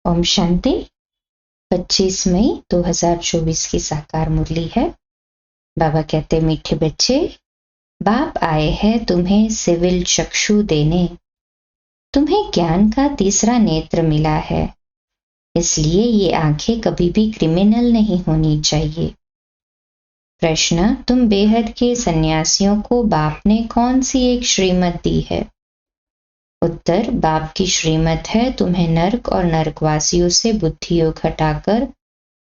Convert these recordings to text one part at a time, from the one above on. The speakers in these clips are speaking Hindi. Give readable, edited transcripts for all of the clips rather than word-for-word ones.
ओम शांति। 25 मई 2024 की साकार मुरली है। बाबा कहते, मीठे बच्चे, बाप आए हैं तुम्हें सिविल चक्षु देने। तुम्हें ज्ञान का तीसरा नेत्र मिला है, इसलिए ये आंखें कभी भी क्रिमिनल नहीं होनी चाहिए। प्रश्न, तुम बेहद के सन्यासियों को बाप ने कौन सी एक श्रीमत दी है? उत्तर, बाप की श्रीमत है तुम्हें नर्क और नरकवासियों से बुद्धि योग हटाकर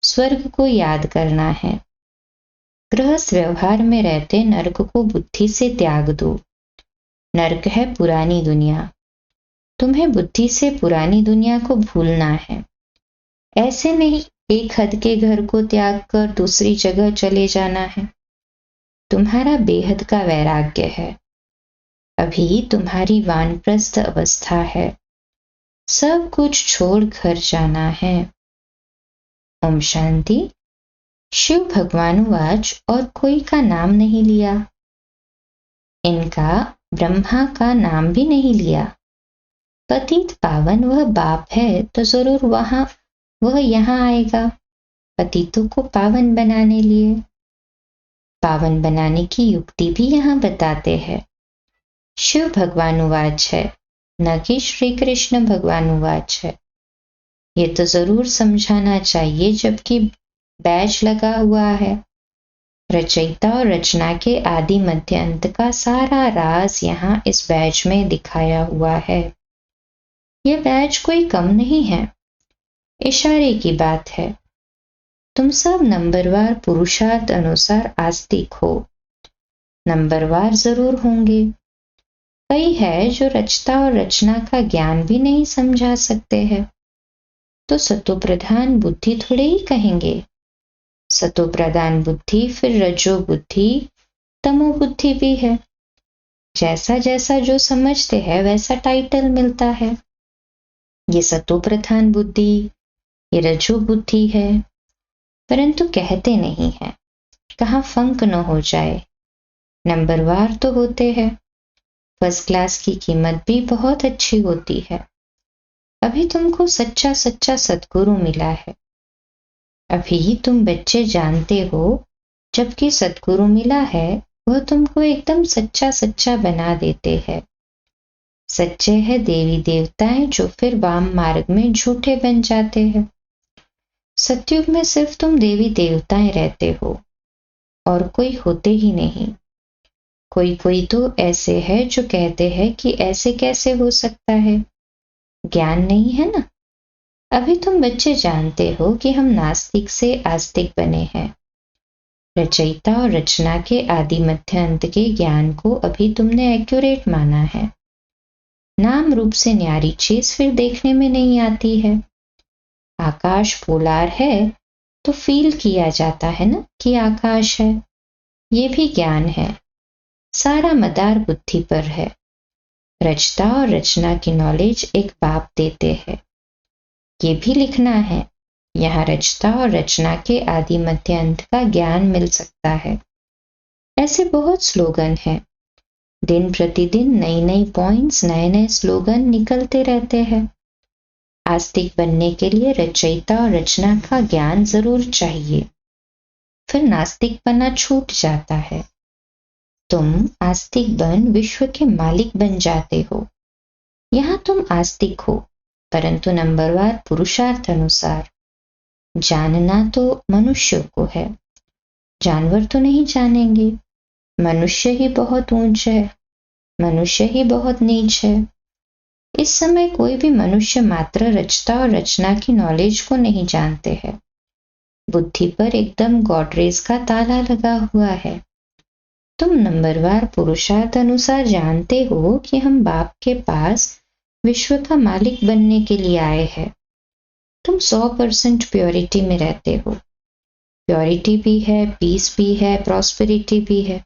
स्वर्ग को याद करना है। गृहस्थ व्यवहार में रहते नर्क को बुद्धि से त्याग दो। नर्क है पुरानी दुनिया। तुम्हें बुद्धि से पुरानी दुनिया को भूलना है। ऐसे नहीं एक हद के घर को त्याग कर दूसरी जगह चले जाना है। तुम्हारा बेहद का वैराग्य है। अभी तुम्हारी वानप्रस्थ अवस्था है। सब कुछ छोड़ घर जाना है। ओम शांति। शिव भगवानुवाच, और कोई का नाम नहीं लिया। इनका ब्रह्मा का नाम भी नहीं लिया। पतित पावन वह बाप है तो जरूर वह यहाँ आएगा पतितों को पावन बनाने लिए। पावन बनाने की युक्ति भी यहाँ बताते हैं। शिव भगवानुवाच है, न कि श्री कृष्ण भगवानुवाच है। ये तो जरूर समझाना चाहिए जबकि बैच लगा हुआ है। रचयिता और रचना के आदि मध्य अंत का सारा राज यहाँ इस बैच में दिखाया हुआ है। यह बैच कोई कम नहीं है, इशारे की बात है। तुम सब नंबरवार पुरुषार्थ अनुसार आस्तिक हो। नंबरवार जरूर होंगे। कई है जो रचता और रचना का ज्ञान भी नहीं समझा सकते हैं, तो सतो प्रधान बुद्धि थोड़े ही कहेंगे। सतो प्रधान बुद्धि फिर रजो बुद्धि तमो बुद्धि भी है। जैसा जैसा जो समझते हैं वैसा टाइटल मिलता है। ये सतो प्रधान बुद्धि, ये रजो बुद्धि है, परंतु कहते नहीं है, कहाँ फंक न हो जाए। नंबरवार तो होते हैं। फर्स्ट क्लास की कीमत भी बहुत अच्छी होती है। अभी तुमको सच्चा सच्चा सद्गुरु मिला है। अभी तुम बच्चे जानते हो, जबकि सद्गुरु मिला है वह तुमको एकदम सच्चा सच्चा बना देते हैं। सच्चे है देवी देवताएं जो फिर वाम मार्ग में झूठे बन जाते हैं। सतयुग में सिर्फ तुम देवी देवताएं रहते हो और कोई होते ही नहीं। कोई तो ऐसे है जो कहते हैं कि ऐसे कैसे हो सकता है, ज्ञान नहीं है ना। अभी तुम बच्चे जानते हो कि हम नास्तिक से आस्तिक बने हैं। रचयिता और रचना के आदि मध्य अंत के ज्ञान को अभी तुमने एक्यूरेट माना है। नाम रूप से न्यारी चीज फिर देखने में नहीं आती है। आकाश पोलार है तो फील किया जाता है ना कि आकाश है। ये भी ज्ञान है। सारा मदार बुद्धि पर है। रचता और रचना की नॉलेज एक बाप देते हैं। ये भी लिखना है, यहाँ रचता और रचना के आदि मध्य अंत का ज्ञान मिल सकता है। ऐसे बहुत स्लोगन हैं। दिन प्रतिदिन नई नई पॉइंट्स, नए नए स्लोगन निकलते रहते हैं। आस्तिक बनने के लिए रचयिता और रचना का ज्ञान जरूर चाहिए, फिर नास्तिक बनना छूट जाता है। तुम आस्तिक बन विश्व के मालिक बन जाते हो। यहाँ तुम आस्तिक हो, परंतु नंबरवार पुरुषार्थ अनुसार। जानना तो मनुष्य को है, जानवर तो नहीं जानेंगे। मनुष्य ही बहुत ऊंच है, मनुष्य ही बहुत नीच है। इस समय कोई भी मनुष्य मात्र रचता और रचना की नॉलेज को नहीं जानते हैं। बुद्धि पर एकदम गॉडरेज का ताला लगा हुआ है। तुम नंबरवार पुरुषार्थ अनुसार जानते हो कि हम बाप के पास विश्व का मालिक बनने के लिए आए हैं। तुम 100% प्योरिटी में रहते हो। प्योरिटी भी है, पीस भी है, प्रॉस्पेरिटी भी है।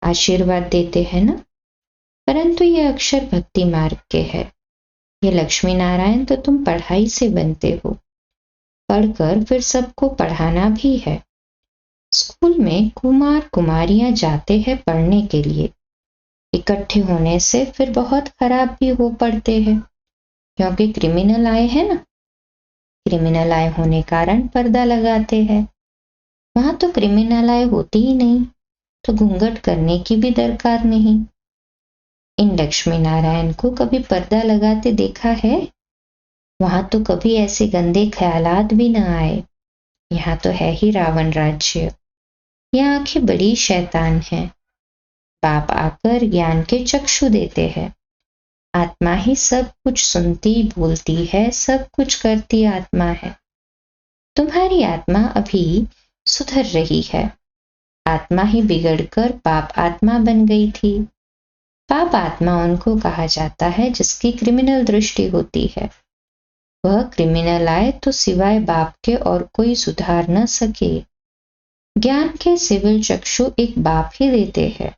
आशीर्वाद देते हैं ना। परंतु ये अक्षर भक्ति मार्ग के है। ये लक्ष्मी नारायण तो तुम पढ़ाई से बनते हो। पढ़कर फिर सबको पढ़ाना भी है। स्कूल में कुमार कुमारियां जाते हैं पढ़ने के लिए। इकट्ठे होने से फिर बहुत खराब भी हो पड़ते हैं, क्योंकि क्रिमिनल आए हैं ना। क्रिमिनल आय होने कारण पर्दा लगाते हैं। वहां तो क्रिमिनल आय होती ही नहीं, तो घूंघट करने की भी दरकार नहीं। इन लक्ष्मी नारायण को कभी पर्दा लगाते देखा है? वहां तो कभी ऐसे गंदे ख्यालात भी न आए। यहाँ तो है ही रावण राज्य। यह आंखें बड़ी शैतान है। बाप आकर ज्ञान के चक्षु देते हैं। आत्मा ही सब कुछ सुनती बोलती है, सब कुछ करती आत्मा है। तुम्हारी आत्मा अभी सुधर रही है। आत्मा ही बिगड़कर पाप आत्मा बन गई थी। पाप आत्मा उनको कहा जाता है जिसकी क्रिमिनल दृष्टि होती है। वह क्रिमिनल आए तो सिवाय बाप के और कोई सुधार न सके। ज्ञान के सिविल चक्षु एक बाप ही देते हैं।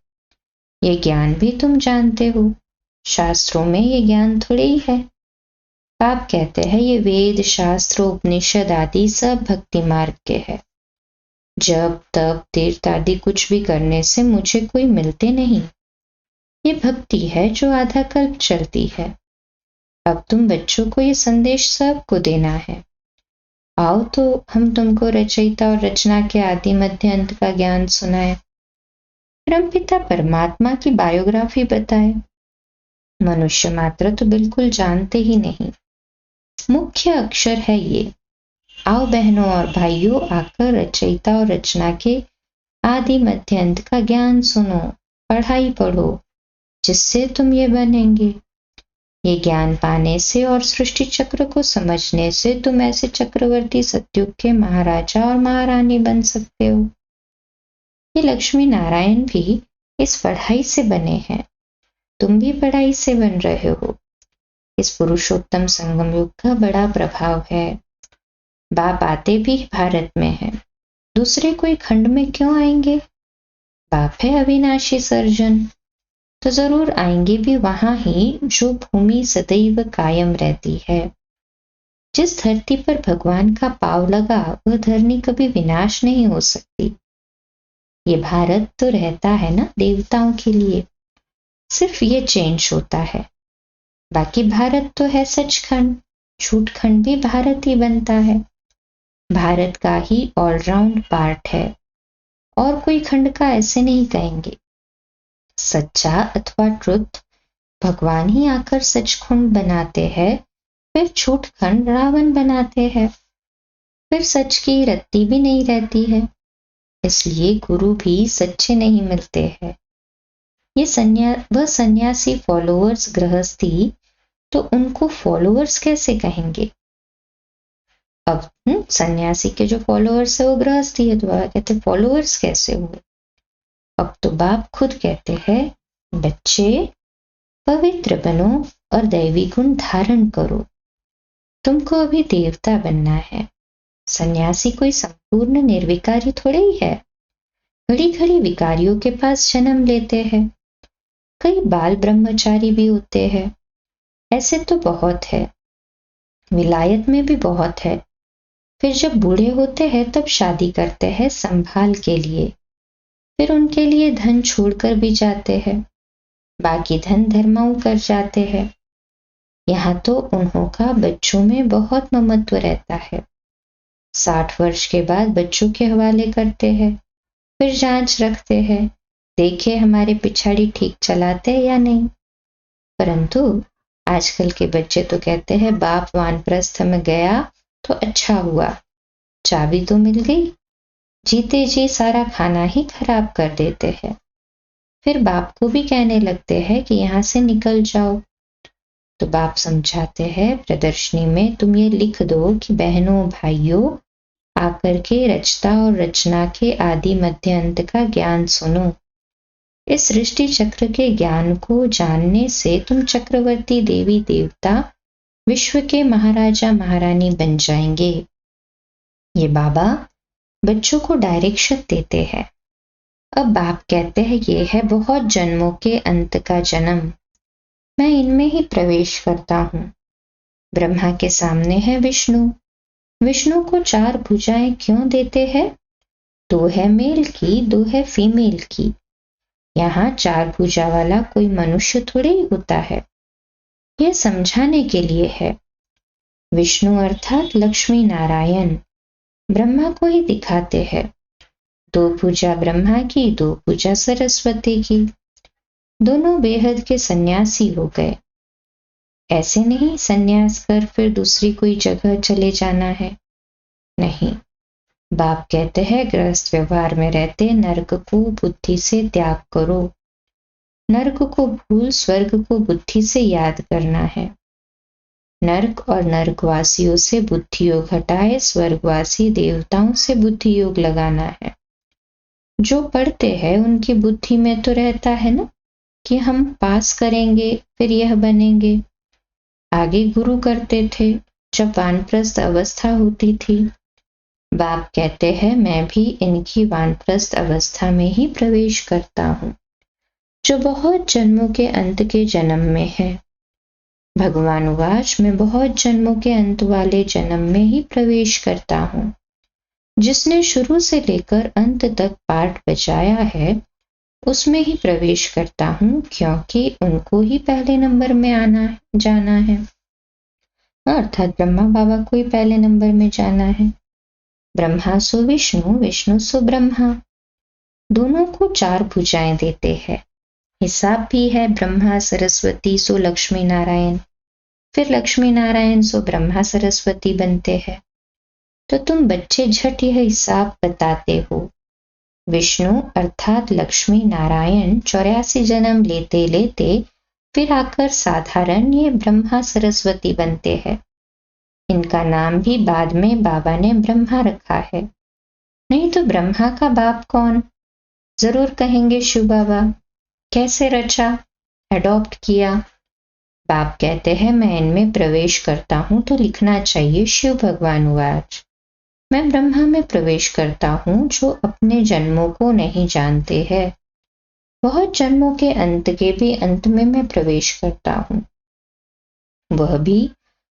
ये ज्ञान भी तुम जानते हो। शास्त्रों में ये ज्ञान थोड़े ही है। बाप कहते हैं ये वेद शास्त्र उपनिषद आदि सब भक्ति मार्ग के है। जब तप तीर्थ आदि कुछ भी करने से मुझे कोई मिलते नहीं। ये भक्ति है जो आधा कल्प चलती है। अब तुम बच्चों को ये संदेश सबको देना है। आओ तो हम तुमको रचयिता और रचना के आदि मध्य अंत का ज्ञान सुनाए। परमपिता परमात्मा की बायोग्राफी बताए। मनुष्य मात्र तो बिल्कुल जानते ही नहीं। मुख्य अक्षर है ये। आओ बहनों और भाइयों, आकर रचयिता और रचना के आदि मध्य अंत का ज्ञान सुनो, पढ़ाई पढ़ो, जिससे तुम ये बनेंगे। ये ज्ञान पाने से और सृष्टि चक्र को समझने से तुम ऐसे चक्रवर्ती सतयुग के महाराजा और महारानी बन सकते हो। ये लक्ष्मी नारायण भी इस पढ़ाई से बने हैं। तुम भी पढ़ाई से बन रहे हो। इस पुरुषोत्तम संगम युग का बड़ा प्रभाव है। बाप आते भी भारत में हैं। दूसरे कोई खंड में क्यों आएंगे? बाप है अविनाशी सर्जन, तो जरूर आएंगे भी वहां ही जो भूमि सदैव कायम रहती है। जिस धरती पर भगवान का पांव लगा वह धरनी कभी विनाश नहीं हो सकती। ये भारत तो रहता है ना देवताओं के लिए, सिर्फ ये चेंज होता है। बाकी भारत तो है सचखंड। झूठखंड भी भारत ही बनता है। भारत का ही ऑलराउंड पार्ट है। और कोई खंड का ऐसे नहीं कहेंगे। सच्चा अथवा ट्रुथ भगवान ही आकर सचखंड बनाते हैं, फिर झूठखंड रावण बनाते हैं। फिर सच की रत्ती भी नहीं रहती है। इसलिए गुरु भी सच्चे नहीं मिलते हैं। ये वह सन्यासी फॉलोअर्स गृहस्थी, तो उनको फॉलोअर्स कैसे कहेंगे? अब सन्यासी के जो फॉलोअर्स है वो गृहस्थी है, तो बाबा कहते फॉलोअर्स कैसे हुए? अब तो बाप खुद कहते हैं, बच्चे पवित्र बनो और दैवी गुण धारण करो। तुमको अभी देवता बनना है। सन्यासी कोई संपूर्ण निर्विकारी थोड़े ही है। घड़ी घड़ी विकारियों के पास जन्म लेते हैं। कई बाल ब्रह्मचारी भी होते हैं। ऐसे तो बहुत है। विलायत में भी बहुत है। फिर जब बूढ़े होते हैं तब शादी करते हैं संभाल के लिए। फिर उनके लिए धन छोड़कर भी जाते हैं। बाकी धन धर्माऊ कर जाते हैं। यहाँ तो उन्हों का बच्चों में बहुत ममत्व रहता है। 60 वर्ष के बाद बच्चों के हवाले करते हैं। फिर जांच रखते हैं, देखे हमारे पिछाड़ी ठीक चलाते हैं या नहीं। परंतु आजकल के बच्चे तो कहते हैं बाप वानप्रस्थ में गया तो अच्छा हुआ, चाबी तो मिल गई। जीते जी सारा खाना ही खराब कर देते हैं। फिर बाप को भी कहने लगते हैं कि यहाँ से निकल जाओ। तो बाप समझाते हैं प्रदर्शनी में तुम ये लिख दो कि बहनों भाइयों, आकर के रचता और रचना के आदि मध्य अंत का ज्ञान सुनो। इस सृष्टि चक्र के ज्ञान को जानने से तुम चक्रवर्ती देवी देवता, विश्व के महाराजा महारानी बन जाएंगे। ये बाबा बच्चों को डायरेक्शन देते हैं। अब बाप कहते हैं ये है बहुत जन्मों के अंत का जन्म। मैं इनमें ही प्रवेश करता हूँ। ब्रह्मा के सामने है विष्णु। विष्णु को 4 भुजाएं क्यों देते हैं? 2 है मेल की, 2 है फीमेल की। यहाँ 4 भुजा वाला कोई मनुष्य थोड़े ही होता है। यह समझाने के लिए है। विष्णु अर्थात लक्ष्मी नारायण ब्रह्मा को ही दिखाते हैं। 2 भुजा ब्रह्मा की, 2 भुजा सरस्वती की। दोनों बेहद के सन्यासी हो गए। ऐसे नहीं सन्यास कर फिर दूसरी कोई जगह चले जाना है, नहीं। बाप कहते हैं गृहस्थ व्यवहार में रहते नरक को बुद्धि से त्याग करो। नरक को भूल स्वर्ग को बुद्धि से याद करना है। नरक और नरकवासियों से बुद्धि योग हटाए स्वर्गवासी देवताओं से बुद्धि योग लगाना है। जो पढ़ते हैं उनकी बुद्धि में तो रहता है ना कि हम पास करेंगे फिर यह बनेंगे। आगे गुरु करते थे जब वानप्रस्थ अवस्था होती थी। बाप कहते हैं मैं भी इनकी वानप्रस्थ अवस्था में ही प्रवेश करता हूँ, जो बहुत जन्मों के अंत के जन्म में है। भगवान वाच मैं बहुत जन्मों के अंत वाले जन्म में ही प्रवेश करता हूँ। जिसने शुरू से लेकर अंत तक पाठ बजाया है उसमें ही प्रवेश करता हूँ, क्योंकि उनको ही पहले नंबर में आना जाना है। अर्थात ब्रह्मा बाबा को ही पहले नंबर में जाना है। ब्रह्मा सो विष्णु, विष्णु सो ब्रह्मा, दोनों को 4 भुजाएं देते हैं। हिसाब भी है ब्रह्मा सरस्वती सो लक्ष्मी नारायण, फिर लक्ष्मी नारायण सो ब्रह्मा सरस्वती बनते हैं। तो तुम बच्चे झट यह हिसाब बताते हो। विष्णु अर्थात लक्ष्मी नारायण 84 जन्म लेते लेते फिर आकर साधारण ये ब्रह्मा सरस्वती बनते हैं। इनका नाम भी बाद में बाबा ने ब्रह्मा रखा है। नहीं तो ब्रह्मा का बाप कौन? जरूर कहेंगे शिव बाबा। कैसे रचा, अडॉप्ट किया? बाप कहते हैं मैं इनमें प्रवेश करता हूं तो लिखना चाहिए शिव भगवान वाच। मैं ब्रह्मा में प्रवेश करता हूं जो अपने जन्मों को नहीं जानते हैं। बहुत जन्मों के अंत के भी अंत में मैं प्रवेश करता हूं। वह भी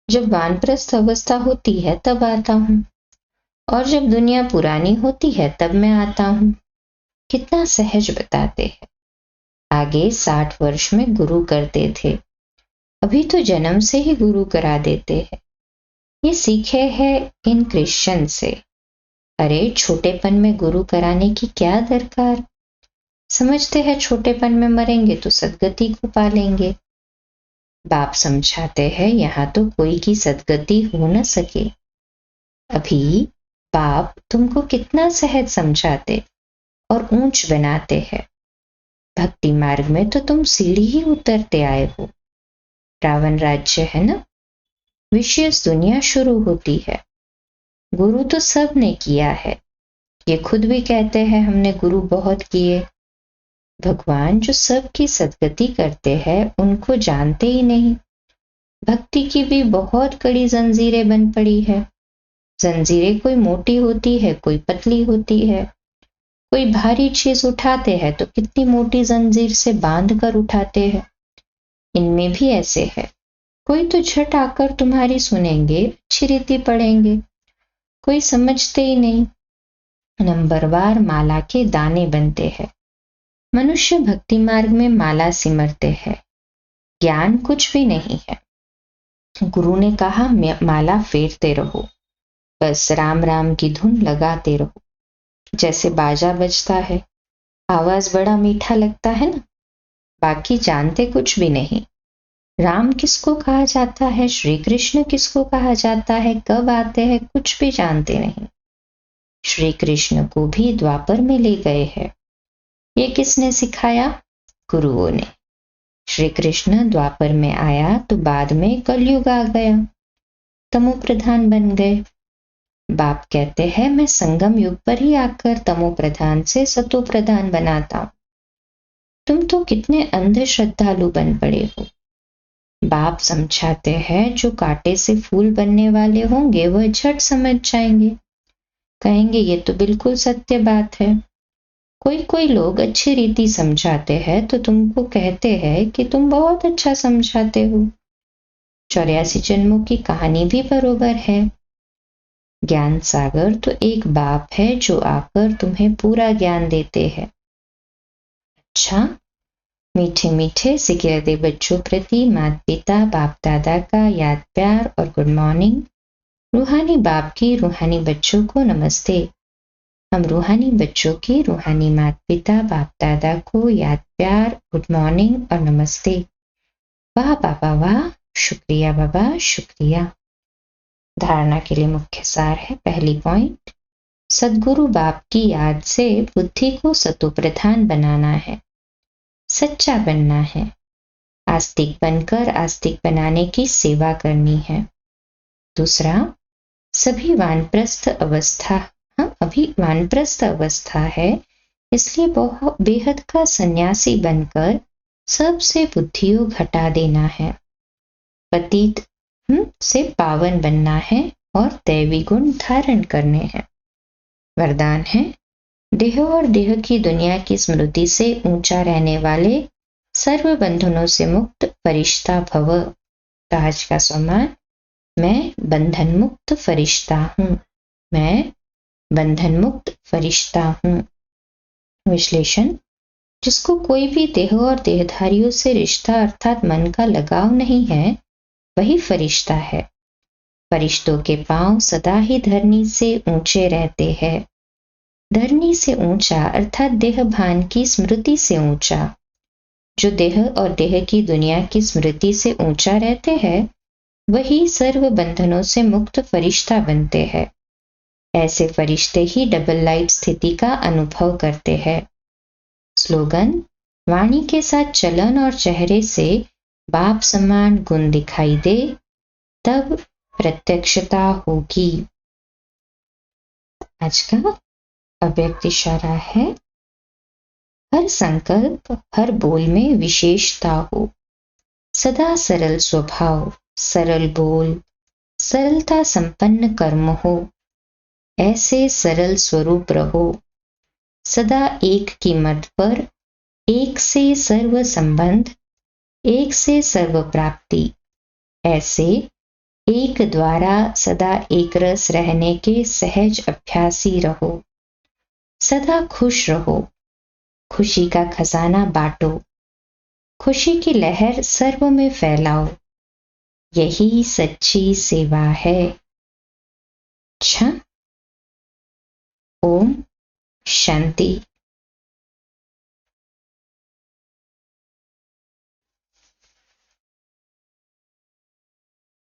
जब वानप्रस्थ अवस्था होती है तब आता हूं, और जब दुनिया पुरानी होती है तब मैं आता हूं। कितना सहज बताते हैं। आगे 60 वर्ष में गुरु करते थे, अभी तो जन्म से ही गुरु करा देते हैं। ये सीखे हैं इन क्रिश्चियन से। अरे छोटेपन में गुरु कराने की क्या दरकार? समझते हैं छोटेपन में मरेंगे तो सदगति को पालेंगे। बाप समझाते हैं यहाँ तो कोई की सदगति हो न सके। अभी बाप तुमको कितना सहज समझाते और ऊंच बनाते हैं। भक्ति मार्ग में तो तुम सीढ़ी ही उतरते आए हो। रावण राज्य है ना, विशेष दुनिया शुरू होती है। गुरु तो सब ने किया है, ये खुद भी कहते हैं हमने गुरु बहुत किए। भगवान जो सबकी सदगति करते हैं उनको जानते ही नहीं। भक्ति की भी बहुत कड़ी जंजीरें बन पड़ी है। जंजीरें कोई मोटी होती है, कोई पतली होती है। कोई भारी चीज उठाते हैं तो कितनी मोटी जंजीर से बांध कर उठाते हैं। इनमें भी ऐसे है। कोई तो झट आकर तुम्हारी सुनेंगे, अच्छी रीति पढ़ेंगे, कोई समझते ही नहीं। नंबरवार माला के दाने बनते हैं। मनुष्य भक्ति मार्ग में माला सिमरते हैं, ज्ञान कुछ भी नहीं है। गुरु ने कहा माला फेरते रहो, बस राम राम की धुन लगाते रहो। जैसे बाजा बजता है, आवाज बड़ा मीठा लगता है ना, बाकी जानते कुछ भी नहीं। राम किसको कहा जाता है, श्री कृष्ण किसको कहा जाता है, कब आते हैं, कुछ भी जानते नहीं। श्री कृष्ण को भी द्वापर में ले गए हैं। ये किसने सिखाया? गुरुओं ने। श्री कृष्ण द्वापर में आया तो बाद में कलयुग आ गया, तमो प्रधान बन गए। बाप कहते हैं मैं संगम युग पर ही आकर तमो प्रधान से सतो प्रधान बनाता हूं। तुम तो कितने अंध श्रद्धालु बन पड़े हो। बाप समझाते हैं जो कांटे से फूल बनने वाले होंगे वह झट समझ जाएंगे, कहेंगे ये तो बिल्कुल सत्य बात है। कोई कोई लोग अच्छी रीति समझाते हैं तो तुमको कहते हैं कि तुम बहुत अच्छा समझाते हो। 84 जन्मों की कहानी भी बरोबर है। ज्ञान सागर तो एक बाप है जो आकर तुम्हें पूरा ज्ञान देते हैं। अच्छा, मीठे मीठे सिकिरते बच्चों प्रति माता पिता बाप दादा का याद प्यार और गुड मॉर्निंग। रूहानी बाप की रूहानी बच्चों को नमस्ते। हम रूहानी बच्चों की रूहानी माता पिता बाप दादा को याद प्यार गुड मॉर्निंग और नमस्ते। वाह बाबा वाह, शुक्रिया बाबा शुक्रिया। धारणा के लिए मुख्य सार है। पहली पॉइंट, सदगुरु बाप की याद से बुद्धि को सतो प्रधान बनाना है, सच्चा बनना है, आस्तिक बनकर आस्तिक बनाने की सेवा करनी है। दूसरा, सभी वानप्रस्थ अवस्था, अभी वानप्रस्थ अवस्था है, इसलिए बेहद का सन्यासी बनकर सबसे बुद्धियों घटा देना है, पतित से पावन बनना है और दैवी गुण धारण करने हैं। वरदान है, देह और देह की दुनिया की स्मृति से ऊंचा रहने वाले सर्व बंधनों से मुक्त फरिश्ता भव। आज का सम्मान, मैं बंधन मुक्त फरिश्ता हूँ, मैं बंधन मुक्त फरिश्ता हूँ। विश्लेषण, जिसको कोई भी देह और देहधारियों से रिश्ता अर्थात मन का लगाव नहीं है, वही फरिश्ता है। फरिश्तों के पांव सदा ही धरनी से ऊंचे रहते हैं। धरनी से ऊंचा अर्थात देह भान की स्मृति से ऊंचा। जो देह और देह की दुनिया की स्मृति से ऊंचा रहते हैं, वही सर्व बंधनों से मुक्त फरिश्ता बनते हैं। ऐसे फरिश्ते ही डबल लाइट स्थिति का अनुभव करते हैं। स्लोगन, वाणी के साथ चलन और चेहरे से बाप समान गुण दिखाई दे, तब प्रत्यक्षता होगी। आज का अव्यक्त इशारा है, हर संकल्प हर बोल में विशेषता हो, सदा सरल स्वभाव, सरल बोल, सरलता संपन्न कर्म हो, ऐसे सरल स्वरूप रहो। सदा एक की मत पर, एक से सर्व संबंध, एक से सर्व प्राप्ति, ऐसे एक द्वारा सदा एक रस रहने के सहज अभ्यासी रहो। सदा खुश रहो, खुशी का खजाना बांटो, खुशी की लहर सर्व में फैलाओ, यही सच्ची सेवा है। अच्छा, ओम शांति।